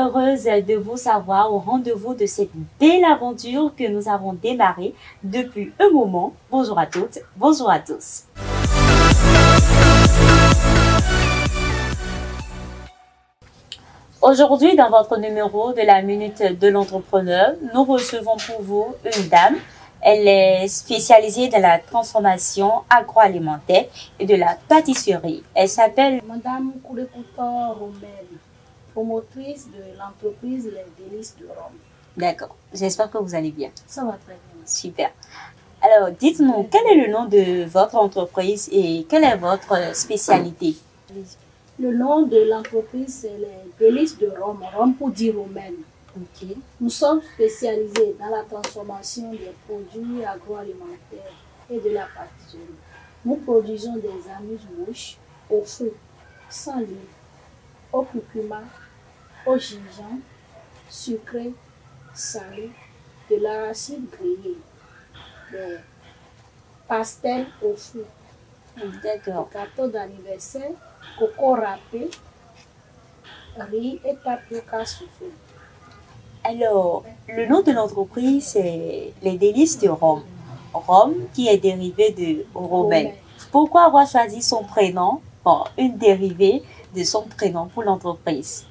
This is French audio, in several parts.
heureuse de vous savoir au rendez-vous de cette belle aventure que nous avons démarrée depuis un moment. Bonjour à toutes, bonjour à tous. Aujourd'hui, dans votre numéro de la Minute de l'Entrepreneur, nous recevons pour vous une dame. Elle est spécialisée dans la transformation agroalimentaire et de la pâtisserie. Elle s'appelle Madame Koulekouta Romaine, promotrice de l'entreprise Les Délices de Rome. D'accord, j'espère que vous allez bien. Ça va très bien. Super. Alors, dites-nous, quel est le nom de votre entreprise et quelle est votre spécialité? Le nom de l'entreprise, c'est Les Délices de Rome, Rome pour dire romaine. Ok. Nous sommes spécialisés dans la transformation des produits agroalimentaires et de la pâtisserie. Nous produisons des amuse-bouches au feu, sans huile, au curcuma, au gingembre, sucré, salé, de l'arachide grillé, des pastels au feu, D'accord. gâteaux d'anniversaire, coco râpé, riz et tapioca soufflé. Alors, le nom de l'entreprise, c'est Les Délices de Rome. Rome qui est dérivé de romaine. Pourquoi avoir choisi son prénom? Bon, une dérivée de son prénom pour l'entreprise.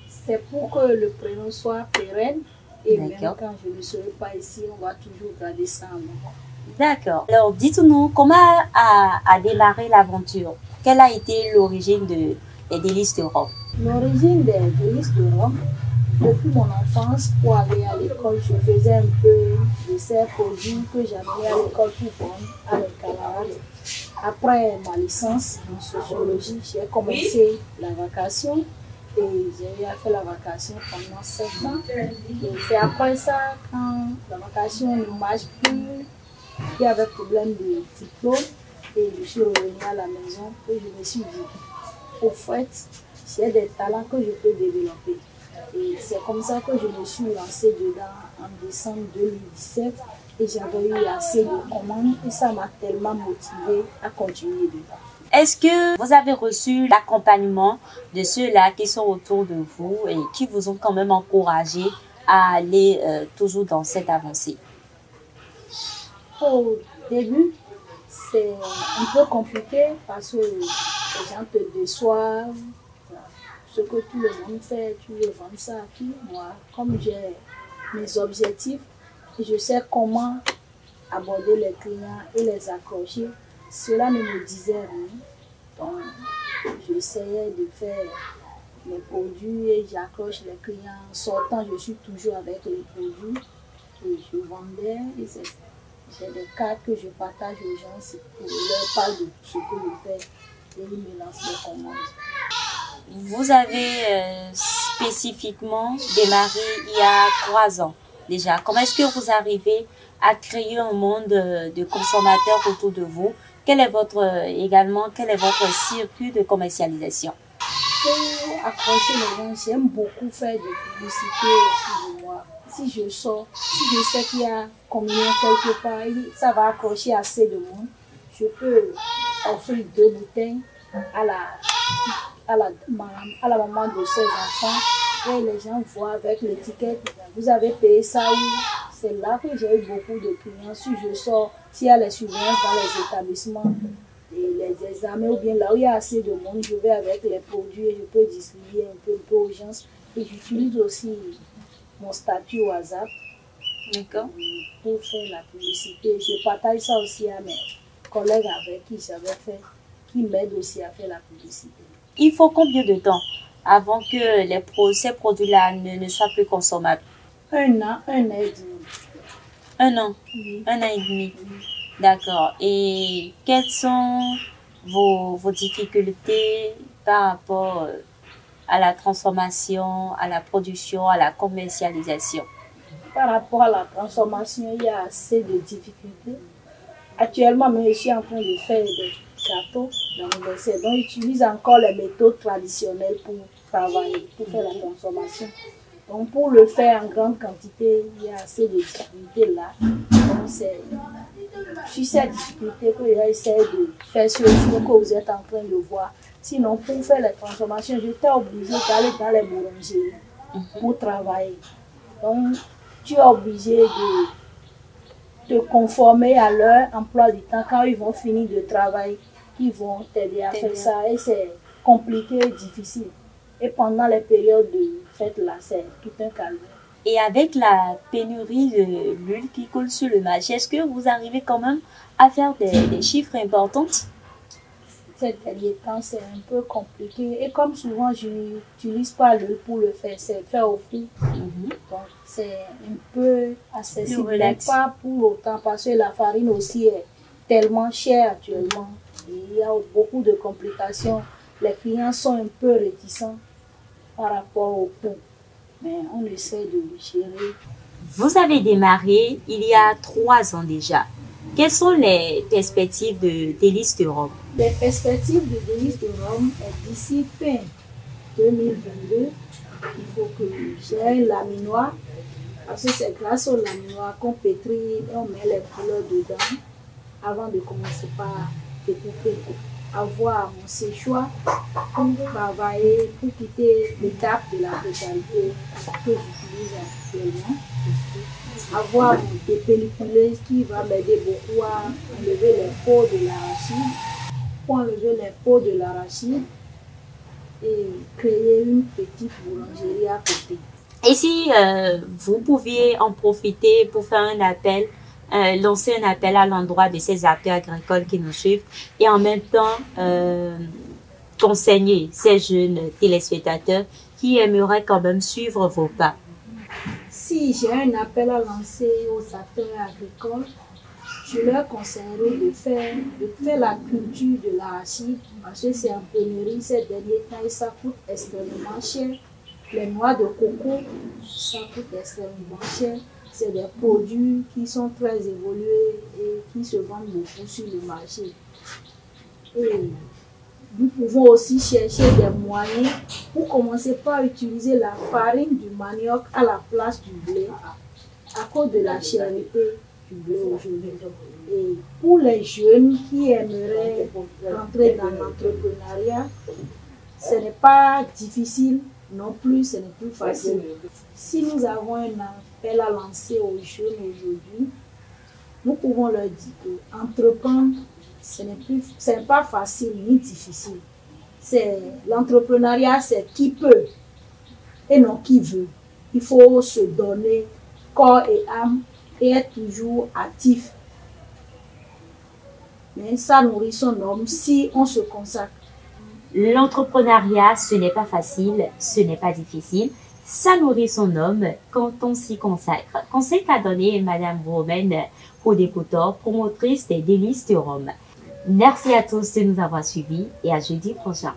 C'est pour que le prénom soit pérenne et même D'accord. quand je ne serai pas ici, on va toujours garder ça en moi. D'accord. Alors, dites-nous, comment a démarré l'aventure? Quelle a été l'origine de Les Délices de Rome? L'origine des Délices de Rome, depuis mon enfance, pour aller à l'école, je faisais un peu de ces produits que j'amenais à l'école pour vendre à mes camarades. Après ma licence en sociologie, j'ai commencé la vacation et j'ai fait la vacation pendant 7 ans. Et c'est après ça, quand la vacation ne marche plus, il y avait problème de diplôme et je suis revenue à la maison et je me suis dit, au fait, j'ai des talents que je peux développer. Et c'est comme ça que je me suis lancée dedans en décembre 2017 et j'avais eu assez de commandes et ça m'a tellement motivée à continuer dedans. Est-ce que vous avez reçu l'accompagnement de ceux-là qui sont autour de vous et qui vous ont quand même encouragé à aller toujours dans cette avancée? Au début, c'est un peu compliqué parce que les gens te déçoivent. Ce que tout le monde fait, tu veux vendre ça à qui? Moi, comme j'ai mes objectifs, et je sais comment aborder les clients et les accrocher, cela ne me disait rien. Donc, j'essayais de faire mes produits et j'accroche les clients. En sortant, je suis toujours avec les produits et je vendais. Et j'ai des cartes que je partage aux gens pour leur parler de ce que je fais et ils me lancent les commandes. Vous avez spécifiquement démarré il y a 3 ans déjà. Comment est-ce que vous arrivez à créer un monde de consommateurs autour de vous? Quel est votre circuit de commercialisation? Pour accrocher les gens, j'aime beaucoup faire de publicité autour de moi. Si je sors, si je sais qu'il y a combien quelque part, ça va accrocher assez de monde, je peux offrir 2 bouteilles à la maman de ses enfants et les gens voient avec l'étiquette, vous avez payé ça où? C'est là que j'ai eu beaucoup de clients. Si je sors, s'il y a les surveillances dans les établissements et les examens ou bien là où il y a assez de monde, je vais avec les produits et je peux distribuer un peu aux gens. Et j'utilise aussi mon statut WhatsApp pour faire la publicité. Je partage ça aussi à mes collègues avec qui j'avais fait, qui m'aident aussi à faire la publicité. Il faut combien de temps avant que ces produits-là ne soient plus consommables? 1 an, 1 an et demi. 1 an? Oui. 1 an et demi. Oui. D'accord. Et quelles sont vos difficultés par rapport à la transformation, à la production, à la commercialisation? Par rapport à la transformation, il y a assez de difficultés. Actuellement, je suis en train de faire des gâteaux d'anniversaire. Donc, j'utilise encore les méthodes traditionnelles pour travailler, pour faire la transformation. Donc, pour le faire en grande quantité, il y a assez de difficultés là. Donc, c'est sur ces difficultés que j'essaie de faire ce que vous êtes en train de voir. Sinon, pour faire les transformations, j'étais obligée d'aller dans les boulangeries pour travailler. Donc, tu es obligé de te conformer à leur emploi du temps. Quand ils vont finir de travailler, ils vont t'aider à faire ça. Et c'est compliqué et difficile. Et pendant les périodes de fête, là, c'est tout un calvaire. Et avec la pénurie de l'huile qui coule sur le marché, est-ce que vous arrivez quand même à faire des chiffres importants? Ces derniers temps, c'est un peu compliqué. Et comme souvent, je n'utilise pas l'huile pour le faire, c'est fait au four. Donc, c'est un peu accessible, mais pas pour autant, parce que la farine aussi est tellement chère actuellement. Et il y a beaucoup de complications. Les clients sont un peu réticents par rapport au coût. Mais on essaie de le gérer. Vous avez démarré il y a 3 ans déjà. Quelles sont les perspectives de Délices de Rome? Les perspectives de Délices de Rome est d'ici fin 2022. Il faut que j'ai un laminoir, parce que c'est grâce au laminoir qu'on pétrit et on met les couleurs dedans avant de commencer par découper. Avoir mon séchoir pour travailler, pour quitter l'étape de la totalité que j'utilise actuellement. Avoir mon dépelliculeuse qui va m'aider beaucoup à enlever les peaux de l'arachide, pour enlever les peaux de l'arachide et créer une petite boulangerie à côté. Et si vous pouviez en profiter pour faire un appel, lancer un appel à l'endroit de ces acteurs agricoles qui nous suivent et en même temps conseiller ces jeunes téléspectateurs qui aimeraient quand même suivre vos pas. Si j'ai un appel à lancer aux acteurs agricoles, je leur conseillerais de faire la culture de l'arachide parce que c'est en pénurie ces derniers temps et ça coûte extrêmement cher. Les noix de coco, ça coûte extrêmement cher. C'est des produits qui sont très évolués et qui se vendent beaucoup sur le marché. Et nous pouvons aussi chercher des moyens pour commencer par utiliser la farine du manioc à la place du blé à cause de la cherté du blé aujourd'hui. Et pour les jeunes qui aimeraient entrer dans l'entrepreneuriat, ce n'est pas difficile non plus, ce n'est plus facile. Si nous avons un appel à lancer aux jeunes aujourd'hui, nous pouvons leur dire qu'entreprendre, ce n'est pas facile ni difficile. L'entrepreneuriat, c'est qui peut et non qui veut. Il faut se donner corps et âme et être toujours actif. Mais ça nourrit son homme si on se consacre. L'entrepreneuriat, ce n'est pas facile, ce n'est pas difficile. Ça nourrit son homme quand on s'y consacre. Conseil qu'a donné Madame Romaine Hodekoutor, promotrice des Délices de Rome. Merci à tous de nous avoir suivis et à jeudi prochain.